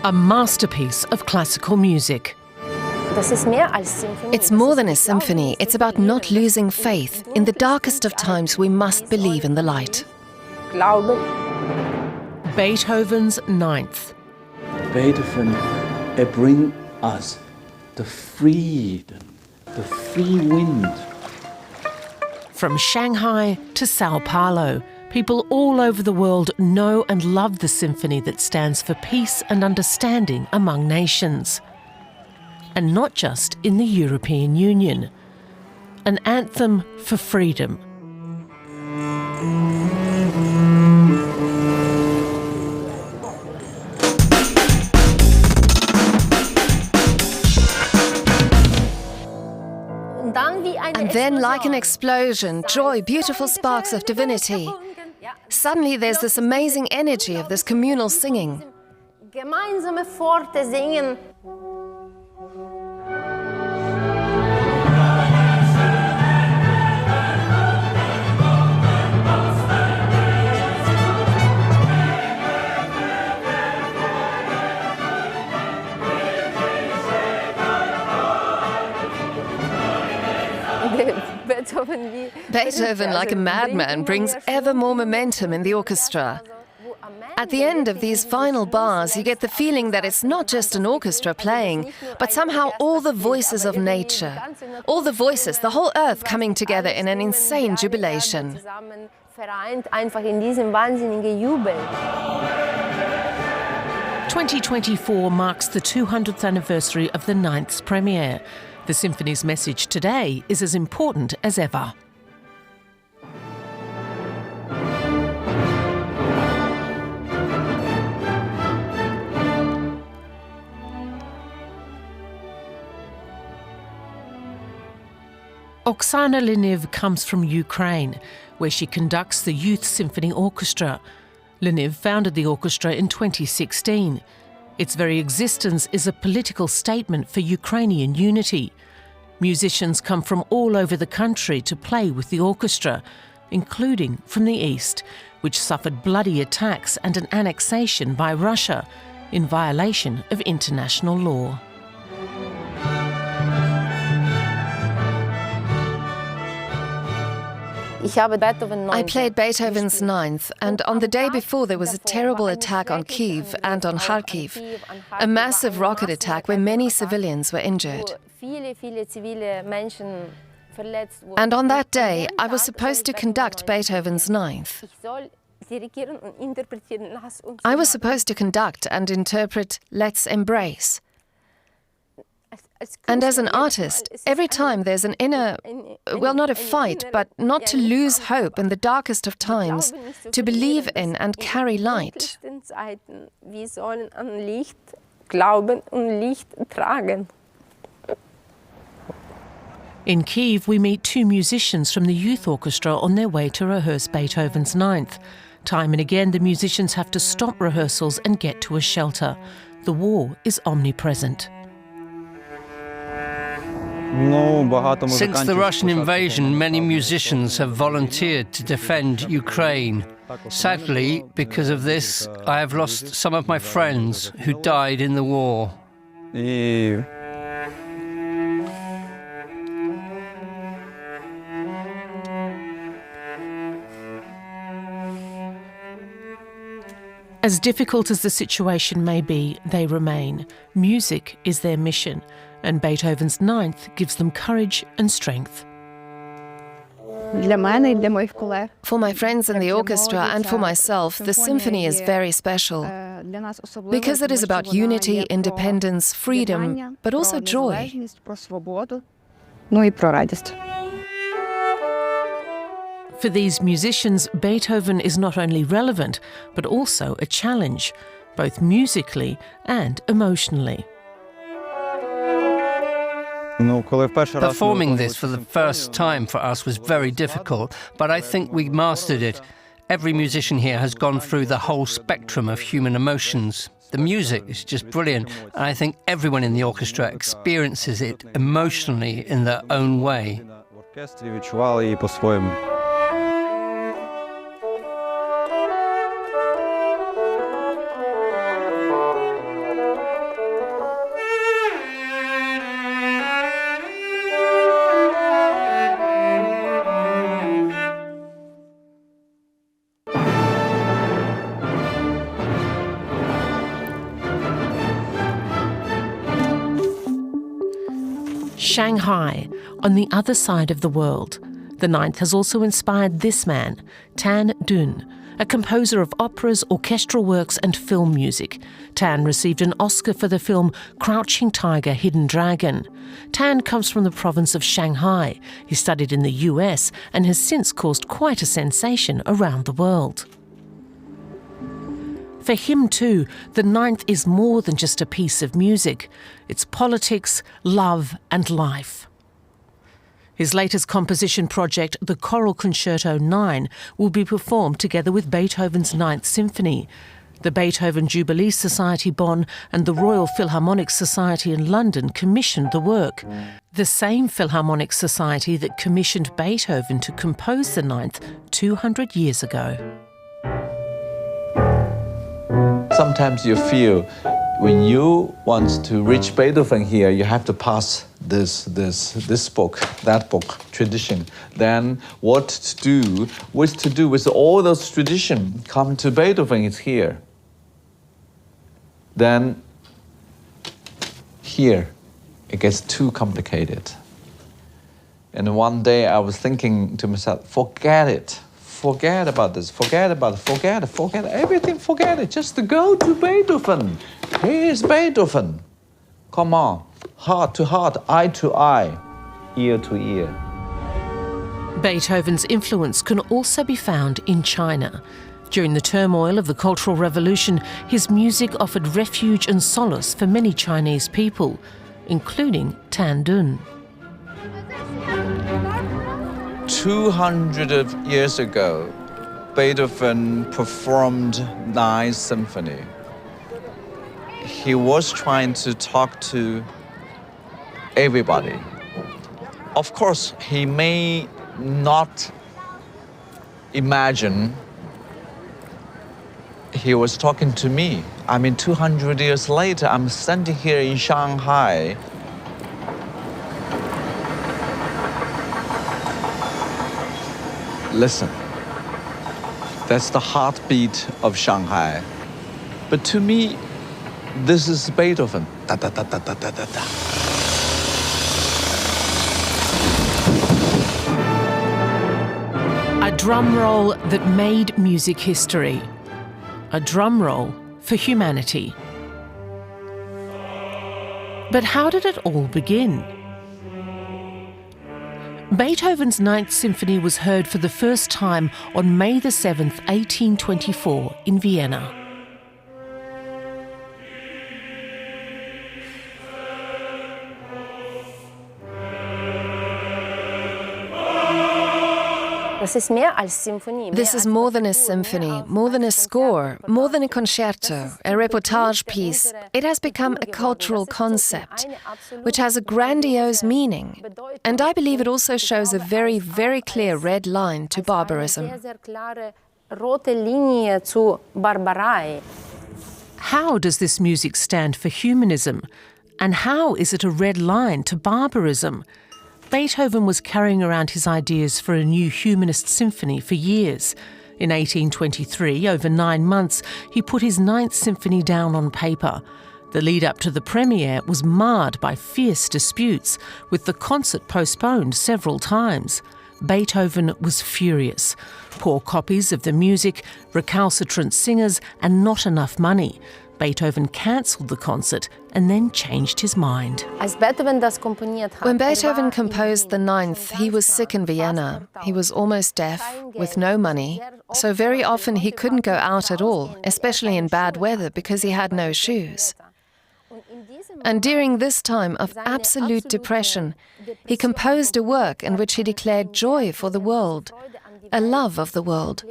A masterpiece of classical music. It's more than a symphony. It's about not losing faith. In the darkest of times, we must believe in the light. Beethoven's Ninth. Beethoven, bring us the freedom, the free wind. From Shanghai to Sao Paulo, people all over the world know and love the symphony that stands for peace and understanding among nations. And not just in the European Union. An anthem for freedom. And then, like an explosion, joy, beautiful sparks of divinity. Suddenly there's this amazing energy of this communal singing. Beethoven, like a madman, brings ever more momentum in the orchestra. At the end of these final bars, you get the feeling that it's not just an orchestra playing, but somehow all the voices of nature, all the voices, the whole earth coming together in an insane jubilation. 2024 marks the 200th anniversary of the Ninth's premiere. The symphony's message today is as important as ever. Oksana Lyniv comes from Ukraine, where she conducts the Youth Symphony Orchestra. Lyniv founded the orchestra in 2016. Its very existence is a political statement for Ukrainian unity. Musicians come from all over the country to play with the orchestra, including from the east, which suffered bloody attacks and an annexation by Russia in violation of international law. I played Beethoven's Ninth, and on the day before there was a terrible attack on Kyiv and on Kharkiv, a massive rocket attack where many civilians were injured. And on that day, I was supposed to conduct Beethoven's Ninth. I was supposed to conduct and interpret Let's Embrace. And as an artist, every time there's an inner, well, not a fight, but not to lose hope in the darkest of times, to believe in and carry light. In Kyiv, we meet two musicians from the youth orchestra on their way to rehearse Beethoven's Ninth. Time and again, the musicians have to stop rehearsals and get to a shelter. The war is omnipresent. Since the Russian invasion, many musicians have volunteered to defend Ukraine. Sadly, because of this, I have lost some of my friends who died in the war. As difficult as the situation may be, they remain. Music is their mission, and Beethoven's Ninth gives them courage and strength. For my friends in the orchestra and for myself, the symphony is very special, because it is about unity, independence, freedom, but also joy. For these musicians, Beethoven is not only relevant, but also a challenge, both musically and emotionally. Performing this for the first time for us was very difficult, but I think we mastered it. Every musician here has gone through the whole spectrum of human emotions. The music is just brilliant, and I think everyone in the orchestra experiences it emotionally in their own way. Shanghai, on the other side of the world. The Ninth has also inspired this man, Tan Dun, a composer of operas, orchestral works and film music. Tan received an Oscar for the film Crouching Tiger, Hidden Dragon. Tan comes from the province of Shanghai. He studied in the US and has since caused quite a sensation around the world. For him too, the Ninth is more than just a piece of music. It's politics, love and life. His latest composition project, the Choral Concerto 9, will be performed together with Beethoven's Ninth Symphony. The Beethoven Jubilee Society Bonn and the Royal Philharmonic Society in London commissioned the work. The same Philharmonic Society that commissioned Beethoven to compose the Ninth 200 years ago. Sometimes you feel when you want to reach Beethoven here, you have to pass this book, that book, tradition. Then what to do with all those tradition come to Beethoven is here. Then here it gets too complicated. And one day I was thinking to myself, forget it. Forget about this, forget everything, forget it. Just go to Beethoven. Here's Beethoven. Come on, heart to heart, eye to eye, ear to ear. Beethoven's influence can also be found in China. During the turmoil of the Cultural Revolution, his music offered refuge and solace for many Chinese people, including Tan Dun. 200 years ago, Beethoven performed Ninth Symphony. He was trying to talk to everybody. Of course, he may not imagine he was talking to me. 200 years later, I'm standing here in Shanghai. Listen, that's the heartbeat of Shanghai. But to me, this is Beethoven. Da, da, da, da, da, da, da, da. A drum roll that made music history. A drum roll for humanity. But how did it all begin? Beethoven's Ninth Symphony was heard for the first time on May the 7th, 1824 in Vienna. This is more than a symphony, more than a score, more than a concerto, a reportage piece. It has become a cultural concept, which has a grandiose meaning. And I believe it also shows a very, very clear red line to barbarism. How does this music stand for humanism? And how is it a red line to barbarism? Beethoven was carrying around his ideas for a new humanist symphony for years. In 1823, over 9 months, he put his Ninth Symphony down on paper. The lead-up to the premiere was marred by fierce disputes, with the concert postponed several times. Beethoven was furious. Poor copies of the music, recalcitrant singers, and not enough money. Beethoven cancelled the concert and then changed his mind. When Beethoven composed the Ninth, he was sick in Vienna. He was almost deaf, with no money, so very often he couldn't go out at all, especially in bad weather, because he had no shoes. And during this time of absolute depression, he composed a work in which he declared joy for the world, a love of the world.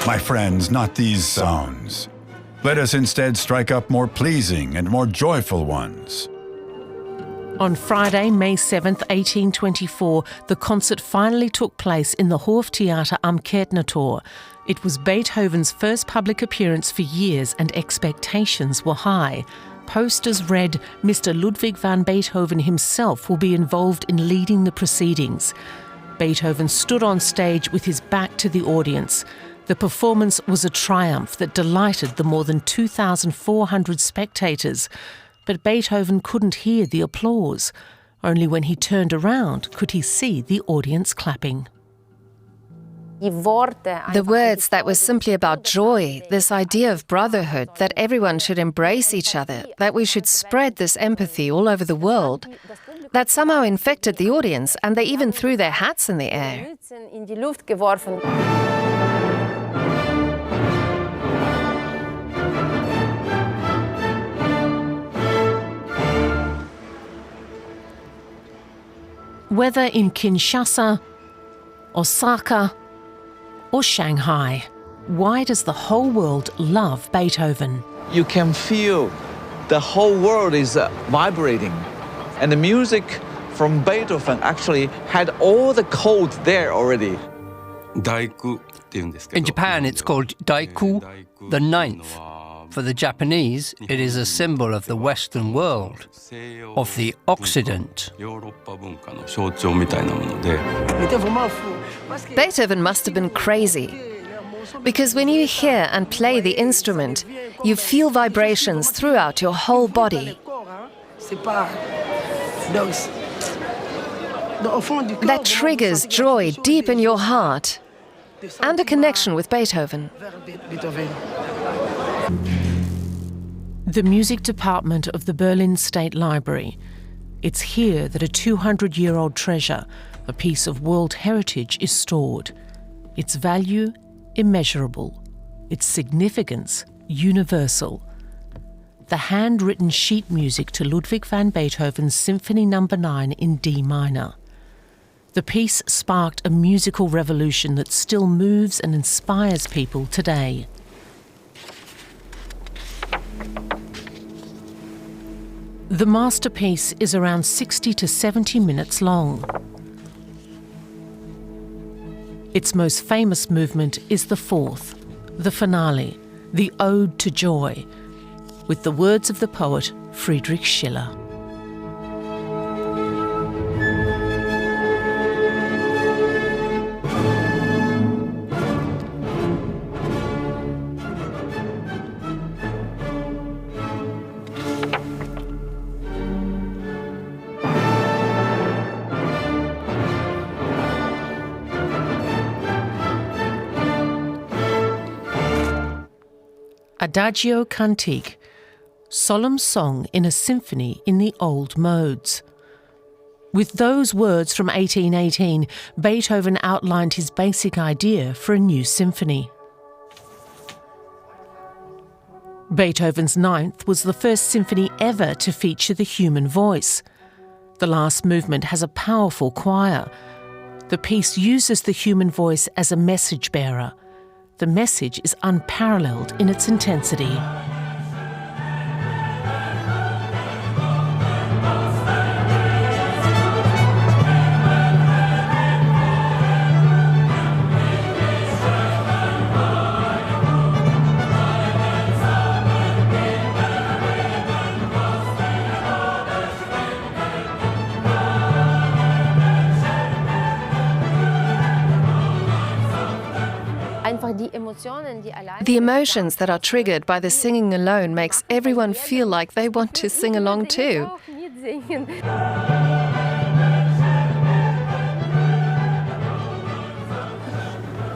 My friends, not these sounds. Let us instead strike up more pleasing and more joyful ones. On Friday, May 7th, 1824, the concert finally took place in the Hoftheater am Kärtnertor. It was Beethoven's first public appearance for years and expectations were high. Posters read, Mr. Ludwig van Beethoven himself will be involved in leading the proceedings. Beethoven stood on stage with his back to the audience. The performance was a triumph that delighted the more than 2,400 spectators, but Beethoven couldn't hear the applause. Only when he turned around could he see the audience clapping. The words that were simply about joy, this idea of brotherhood, that everyone should embrace each other, that we should spread this empathy all over the world, that somehow infected the audience, and they even threw their hats in the air. Whether in Kinshasa, Osaka, or Shanghai, why does the whole world love Beethoven? You can feel the whole world is vibrating. And the music from Beethoven actually had all the codes there already. In Japan, it's called Daiku, the ninth. For the Japanese, it is a symbol of the Western world, of the Occident. Beethoven must have been crazy, because when you hear and play the instrument, you feel vibrations throughout your whole body. That triggers joy deep in your heart and a connection with Beethoven. The music department of the Berlin State Library. It's here that a 200-year-old treasure, a piece of world heritage, is stored. Its value, immeasurable. Its significance, universal. The handwritten sheet music to Ludwig van Beethoven's Symphony No. 9 in D minor. The piece sparked a musical revolution that still moves and inspires people today. The masterpiece is around 60 to 70 minutes long. Its most famous movement is the fourth, the finale, the Ode to Joy, with the words of the poet Friedrich Schiller. Adagio cantique, solemn song in a symphony in the old modes. With those words from 1818, Beethoven outlined his basic idea for a new symphony. Beethoven's Ninth was the first symphony ever to feature the human voice. The last movement has a powerful choir. The piece uses the human voice as a message bearer. The message is unparalleled in its intensity. The emotions that are triggered by the singing alone makes everyone feel like they want to sing along too.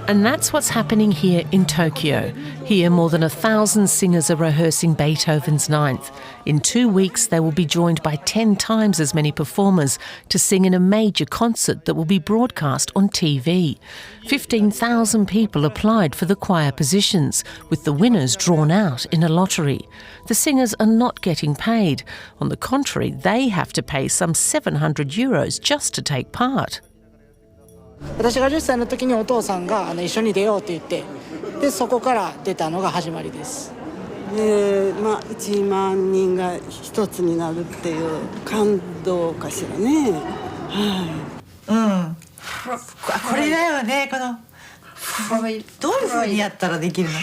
And that's what's happening here in Tokyo. Here, more than 1,000 singers are rehearsing Beethoven's Ninth. In 2 weeks, they will be joined by 10 times as many performers to sing in a major concert that will be broadcast on TV. 15,000 people applied for the choir positions, with the winners drawn out in a lottery. The singers are not getting paid. On the contrary, they have to pay some €700 just to take part. 私が10歳の時にお父さんが一緒に出ようって言って、でそこから出たのが始まりです。1万人が一つになるっていう感動かしらね。これだよね、このどういう風にやったらできるの？ル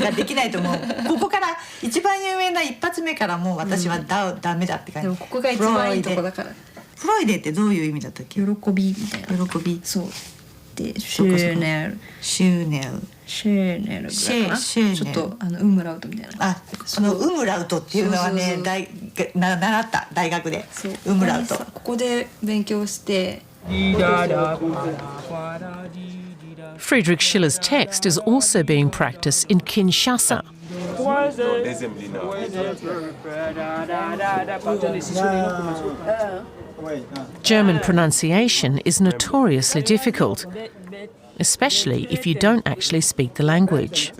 ーができないと思う。ここから一番有名な一発目からもう私はダメだって感じ。でもここが一番いいとこだから。フロイデってどういう意味だったっけ？喜びみたいな。喜び。そう。てシューネルシューネルシューネルぐらいかな。シューネルちょっとウムラウトみたいな。あ、そのウムラウトっていうのはね、習った大学でウムラウト。ここで勉強して。Friedrich Schiller's text is also being practiced in Kinshasa. German pronunciation is notoriously difficult, especially if you don't actually speak the language.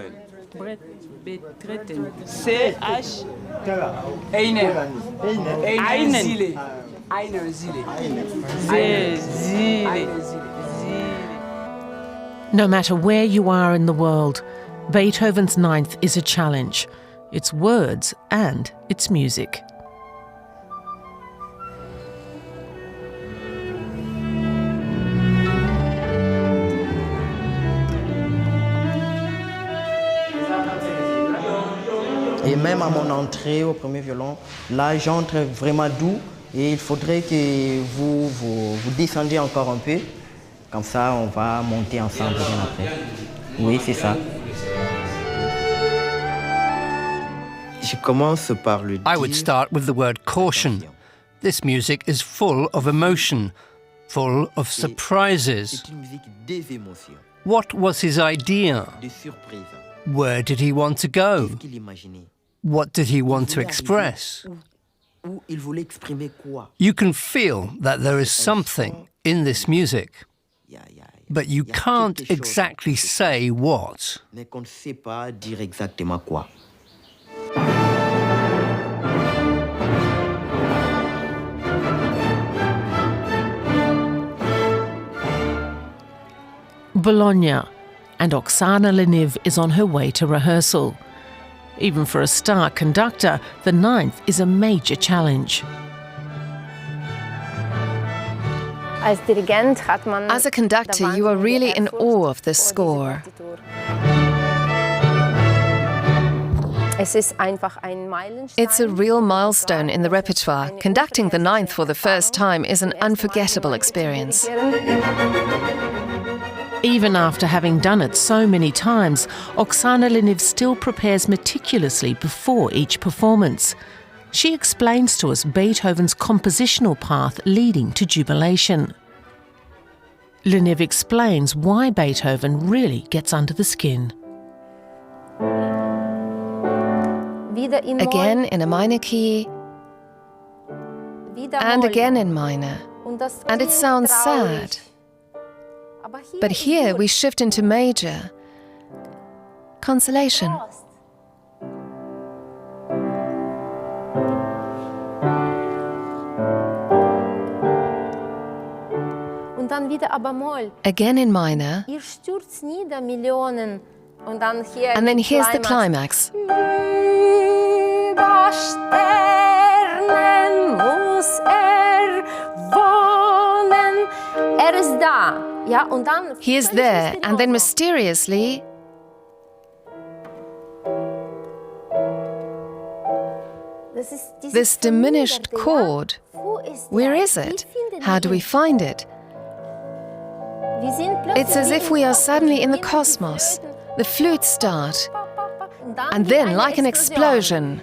No matter where you are in the world, Beethoven's Ninth is a challenge. Its words and its music. Et même à mon entrée au premier violon, là j'entre vraiment doux et il faudrait que vous descendiez encore un peu. Comme ça, on va monter ensemble bien après. Oui, c'est ça. Je commence par le I would start with the word caution. This music is full of emotion, full of surprises. What was his idea? Where did he want to go? What did he want to express? You can feel that there is something in this music, but you can't exactly say what. Bologna, and Oksana Lyniv is on her way to rehearsal. Even for a star conductor, the Ninth is a major challenge. As a conductor, you are really in awe of this score. It's a real milestone in the repertoire. Conducting the Ninth for the first time is an unforgettable experience. Even after having done it so many times, Oksana Lyniv still prepares meticulously before each performance. She explains to us Beethoven's compositional path leading to Jubilation. Lyniv explains why Beethoven really gets under the skin. Again in a minor key, and again in minor, and it sounds sad. But here we shift into major. Consolation. Again in minor. And then here's the climax. He is there, and then mysteriously, this diminished chord. Where is it? How do we find it? It's as if we are suddenly in the cosmos. The flutes start, and then, like an explosion,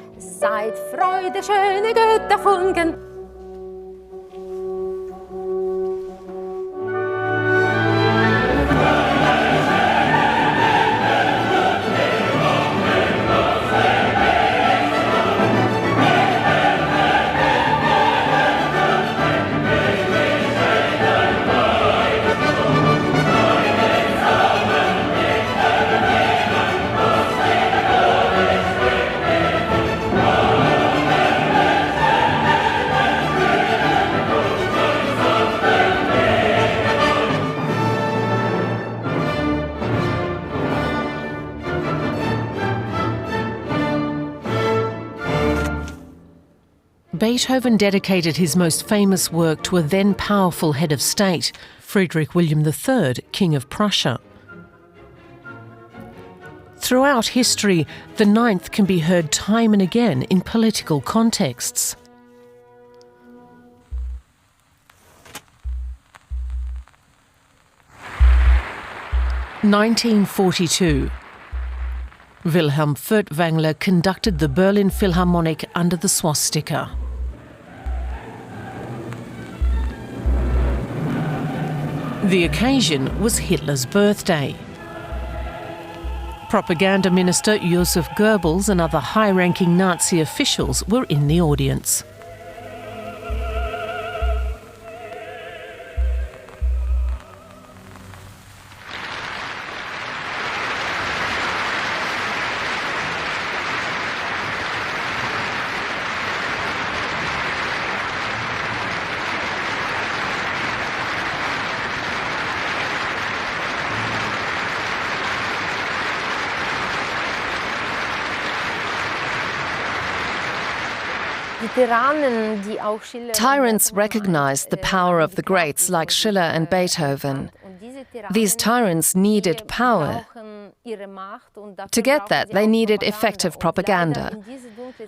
Beethoven dedicated his most famous work to a then powerful head of state, Friedrich William III, King of Prussia. Throughout history, the Ninth can be heard time and again in political contexts. 1942. Wilhelm Furtwängler conducted the Berlin Philharmonic under the swastika. The occasion was Hitler's birthday. Propaganda Minister Joseph Goebbels and other high-ranking Nazi officials were in the audience. Tyrants recognized the power of the greats like Schiller and Beethoven. These tyrants needed power. To get that, they needed effective propaganda.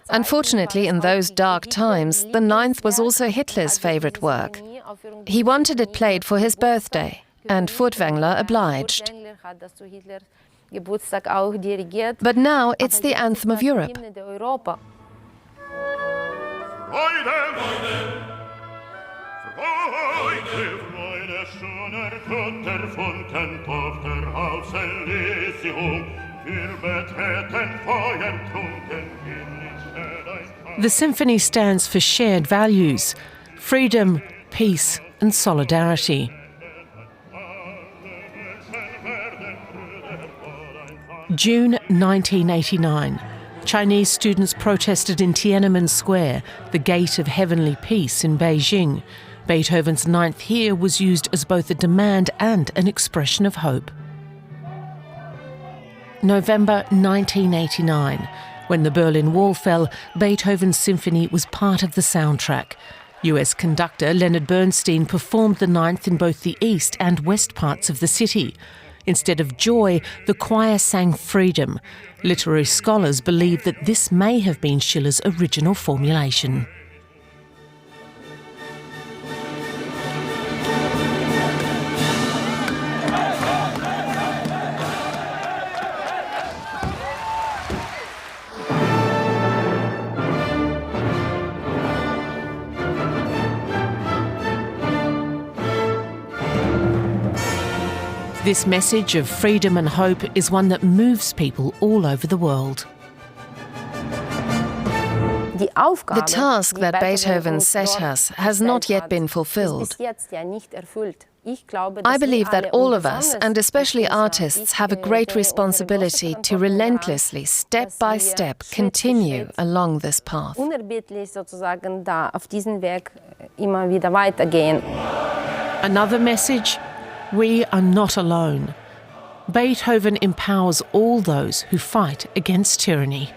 Unfortunately, in those dark times, the Ninth was also Hitler's favorite work. He wanted it played for his birthday, and Furtwängler obliged. But now it's the anthem of Europe. The symphony stands for shared values: freedom, peace and solidarity. June 1989. Chinese students protested in Tiananmen Square, the gate of heavenly peace in Beijing. Beethoven's Ninth here was used as both a demand and an expression of hope. November 1989. When the Berlin Wall fell, Beethoven's symphony was part of the soundtrack. US conductor Leonard Bernstein performed the Ninth in both the east and west parts of the city. Instead of joy, the choir sang freedom. Literary scholars believe that this may have been Schiller's original formulation. This message of freedom and hope is one that moves people all over the world. The task that Beethoven set us has not yet been fulfilled. I believe that all of us, and especially artists, have a great responsibility to relentlessly, step by step, continue along this path. Another message: we are not alone. Beethoven empowers all those who fight against tyranny.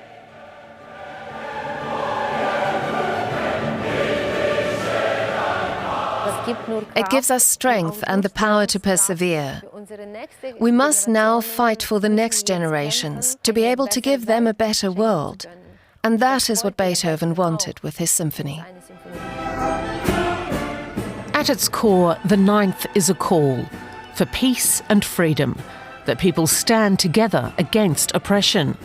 It gives us strength and the power to persevere. We must now fight for the next generations, to be able to give them a better world. And that is what Beethoven wanted with his symphony. At its core, the Ninth is a call for peace and freedom, that people stand together against oppression.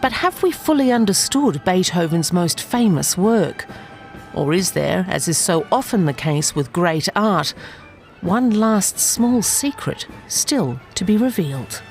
But have we fully understood Beethoven's most famous work? Or is there, as is so often the case with great art, one last small secret still to be revealed?